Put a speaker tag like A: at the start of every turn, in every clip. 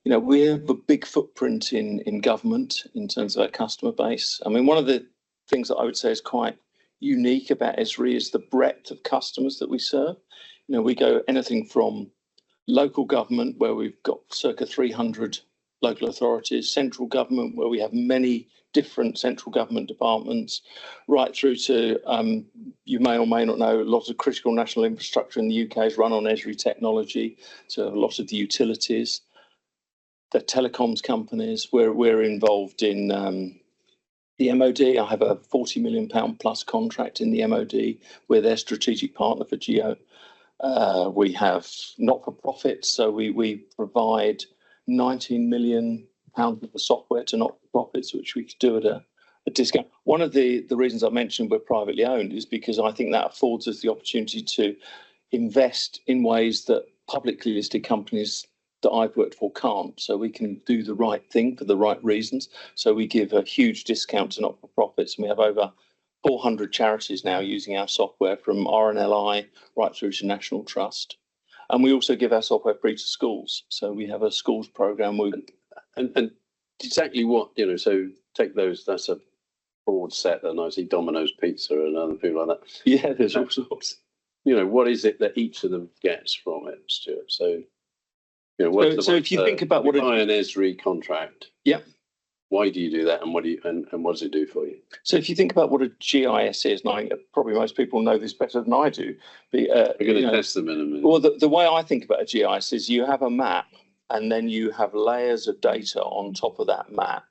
A: we have a big footprint in government in terms of our customer base. I mean, one of the things that I would say is quite unique about Esri is the breadth of customers that we serve. We go anything from local government, where we've got circa 300 local authorities, central government, where we have many different central government departments, right through to, you may or may not know, a lot of critical national infrastructure in the UK is run on Esri technology. So a lot of the utilities, the telecoms companies, we're involved in the MOD. I have a £40 million plus contract in the MOD. We're their strategic partner for Geo. We have not-for-profits, so we provide £19 million of the software to not-for-profits, which we could do at a discount. One of the reasons I mentioned we're privately owned is because I think that affords us the opportunity to invest in ways that publicly listed companies that I've worked for can't. So we can do the right thing for the right reasons. So we give a huge discount to not-for-profits, and we have over 400 charities now using our software, from RNLI right through to National Trust. And we also give our software free to schools. So we have a schools program.
B: And exactly what, so take those, that's a broad set, and I see Domino's Pizza and other people like that.
A: Yeah, there's all sorts.
B: What is it that each of them gets from it, Stuart? So,
A: so if you think about what
B: buy an Esri contract.
A: Yeah.
B: Why do you do that, and what does it do for you?
A: So if you think about what a GIS is, and probably most people know this better than I do. We're
B: going to test them in a minute.
A: Well, the way I think about a GIS is you have a map, and then you have layers of data on top of that map,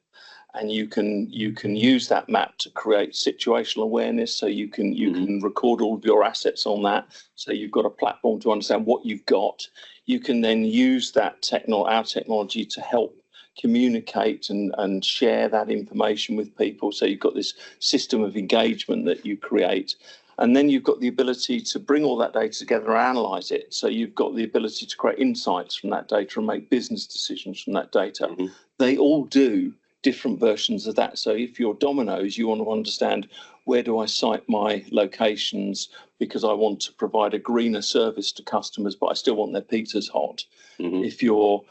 A: and you can use that map to create situational awareness. So you can record all of your assets on that. So you've got a platform to understand what you've got. You can then use that our technology to help communicate and share that information with people. So you've got this system of engagement that you create. And then you've got the ability to bring all that data together and analyze it. So you've got the ability to create insights from that data and make business decisions from that data. Mm-hmm. They all do different versions of that. So if you're Domino's, you want to understand, where do I site my locations because I want to provide a greener service to customers, but I still want their pizzas hot. Mm-hmm. If you're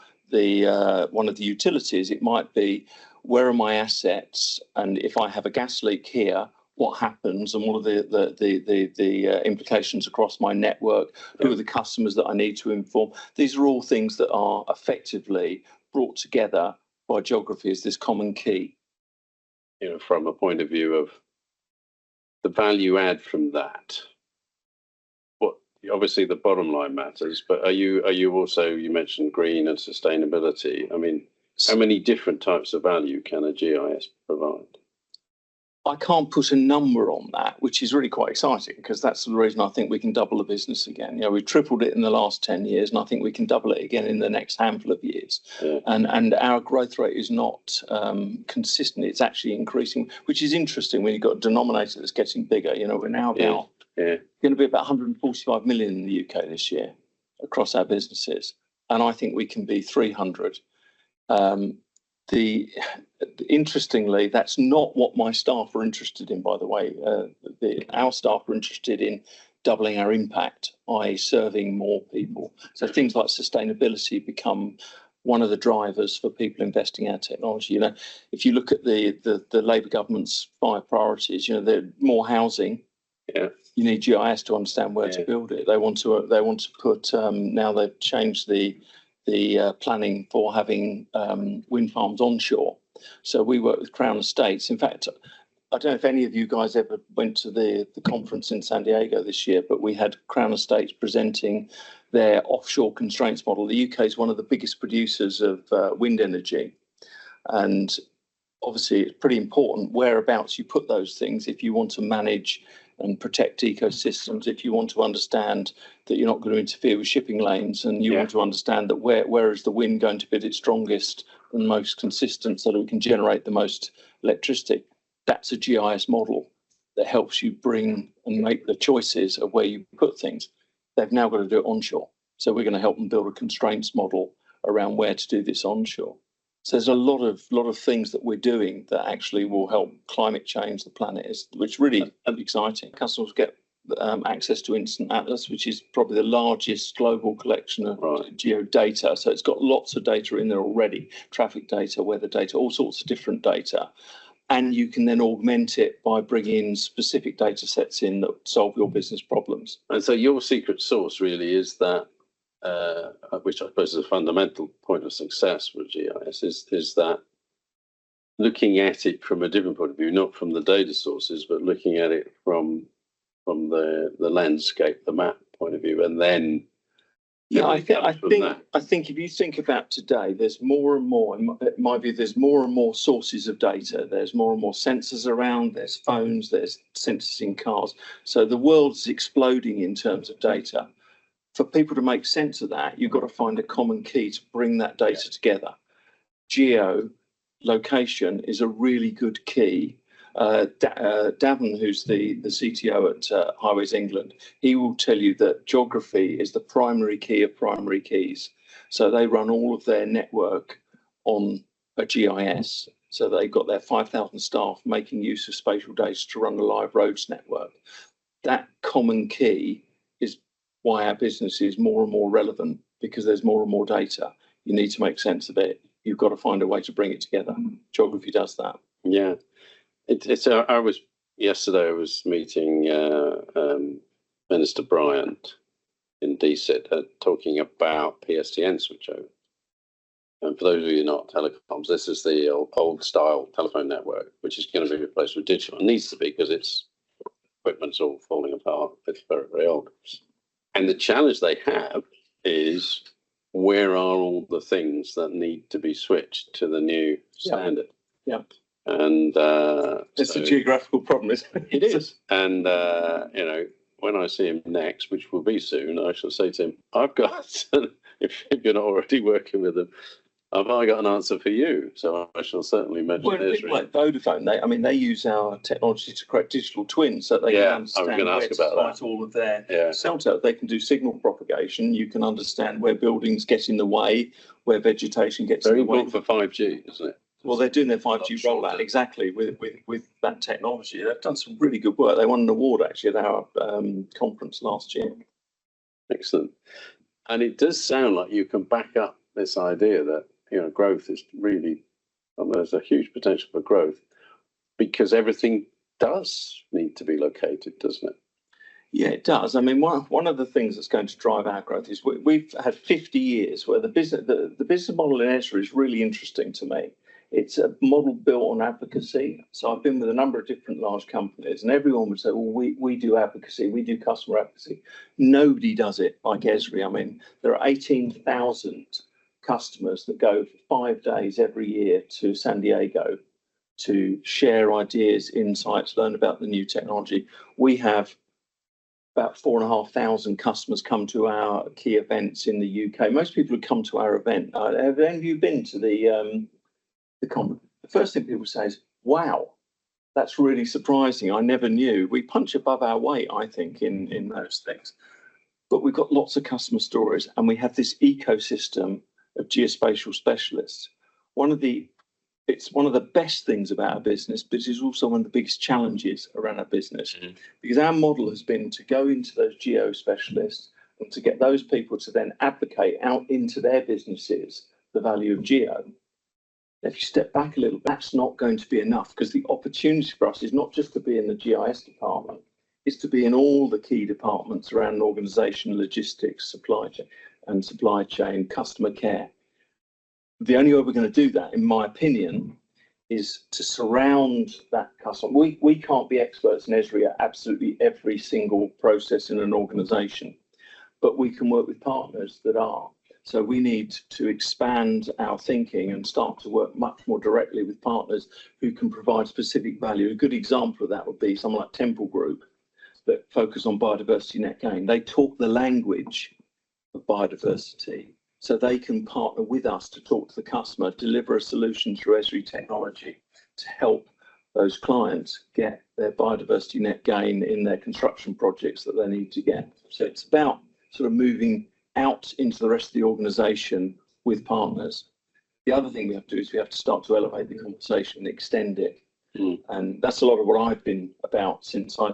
A: one of the utilities, it might be, where are my assets, and if I have a gas leak here, what happens, and what are the implications across my network? Who are the customers that I need to inform? These are all things that are effectively brought together by geography as this common key.
B: From a point of view of the value add from that, obviously the bottom line matters, but are you also, you mentioned green and sustainability. I mean, how many different types of value can a GIS provide?
A: I can't put a number on that, which is really quite exciting, because that's the reason I think we can double the business again. We've tripled it in the last 10 years, and I think we can double it again in the next handful of years. Yeah. And our growth rate is not consistent. It's actually increasing, which is interesting when you've got a denominator that's getting bigger. We're now about going to be about 145 million in the UK this year across our businesses. And I think we can be 300. Interestingly, that's not what my staff are interested in, by the way. Our staff are interested in doubling our impact, i.e. serving more people. So things like sustainability become one of the drivers for people investing in our technology. If you look at the Labour government's 5 priorities, they're more housing. Yeah. You need GIS to understand where to build it. They want to put now they've changed the planning for having wind farms onshore. So we work with Crown Estates. In fact, I don't know if any of you guys ever went to the conference in San Diego this year, but we had Crown Estates presenting their offshore constraints model. The UK is one of the biggest producers of wind energy. And obviously, it's pretty important whereabouts you put those things if you want to manage and protect ecosystems, if you want to understand that you're not going to interfere with shipping lanes, and you want to understand that where is the wind going to be at its strongest and most consistent so that we can generate the most electricity. That's a GIS model that helps you bring and make the choices of where you put things. They've now got to do it onshore. So we're going to help them build a constraints model around where to do this onshore. So there's a lot of things that we're doing that actually will help climate change the planet, which is really exciting. Customers get access to Instant Atlas, which is probably the largest global collection of geodata. So it's got lots of data in there already, traffic data, weather data, all sorts of different data. And you can then augment it by bringing specific data sets in that solve your business problems.
B: And so your secret sauce really is that, which I suppose is a fundamental point of success with GIS, is that looking at it from a different point of view, not from the data sources, but looking at it from the landscape, the map point of view, and then
A: I think if you think about today, there's more and more, in my view, there's more and more sources of data. There's more and more sensors around. There's phones. There's sensors in cars. So the world's exploding in terms of data. For people to make sense of that, you've got to find a common key to bring that data together. Location is a really good key. Davin, who's the CTO at Highways England, he will tell you that geography is the primary key of primary keys. So they run all of their network on a GIS. So they've got their 5,000 staff making use of spatial data to run the live roads network. That common key is why our business is more and more relevant, because there's more and more data. You need to make sense of it. You've got to find a way to bring it together. Geography does that.
B: Yeah. Yesterday I was meeting Minister Bryant in DCIT talking about PSTN switchover. And for those of you not telecoms, this is the old style telephone network, which is going to be replaced with digital. It needs to be, because its equipment's all falling apart. It's very, very old. And the challenge they have is, where are all the things that need to be switched to the new standard?
A: Yeah.
B: And
A: it's a geographical problem, isn't it?
B: It is. And when I see him next, which will be soon, I shall say to him, I've got, if you're not already working with them, have I got an answer for you? So I shall certainly mention Esri.
A: People like Vodafone, they use our technology to create digital twins, so they can understand where to site all of their cell towers. They can do signal propagation. You can understand where buildings get in the way, where vegetation gets in the way.
B: Very important for 5G, isn't it?
A: Well, they're doing their 5G rollout exactly with that technology. They've done some really good work. They won an award actually at our conference last year.
B: Excellent. And it does sound like you can back up this idea that growth is really, there's a huge potential for growth, because everything does need to be located, doesn't it?
A: Yeah, it does. I mean, one of the things that's going to drive our growth is we've had 50 years where the business model in Esri is really interesting to me. It's a model built on advocacy. So I've been with a number of different large companies, and everyone would say, well, we do advocacy, we do customer advocacy. Nobody does it like Esri. I mean, there are 18,000 customers that go for 5 days every year to San Diego to share ideas, insights, learn about the new technology. We have about 4,500 customers come to our key events in the UK. Most people who come to our event, have any of you been to the conference? The first thing people say is, wow, that's really surprising. I never knew. We punch above our weight, I think, in those things. But we've got lots of customer stories, and we have this ecosystem of geospatial specialists. It's one of the best things about our business, but it's also one of the biggest challenges around our business, because our model has been to go into those geo specialists and to get those people to then advocate out into their businesses the value of geo. If you step back a little, that's not going to be enough, because the opportunity for us is not just to be in the GIS department, it's to be in all the key departments around an organisation, logistics, supply chain, customer care. The only way we're going to do that, in my opinion, is to surround that customer. We can't be experts in Esri at absolutely every single process in an organisation, but we can work with partners that are. So we need to expand our thinking and start to work much more directly with partners who can provide specific value. A good example of that would be someone like Temple Group that focus on biodiversity net gain. They talk the language of biodiversity, so they can partner with us to talk to the customer, deliver a solution through Esri technology to help those clients get their biodiversity net gain in their construction projects that they need to get. So it's about sort of moving out into the rest of the organisation with partners. The other thing we have to do is we have to start to elevate the conversation and extend it. And that's a lot of what I've been about since I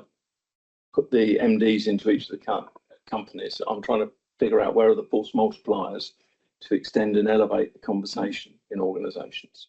A: put the MDs into each of the companies. I'm trying to figure out where are the force multipliers to extend and elevate the conversation in organisations.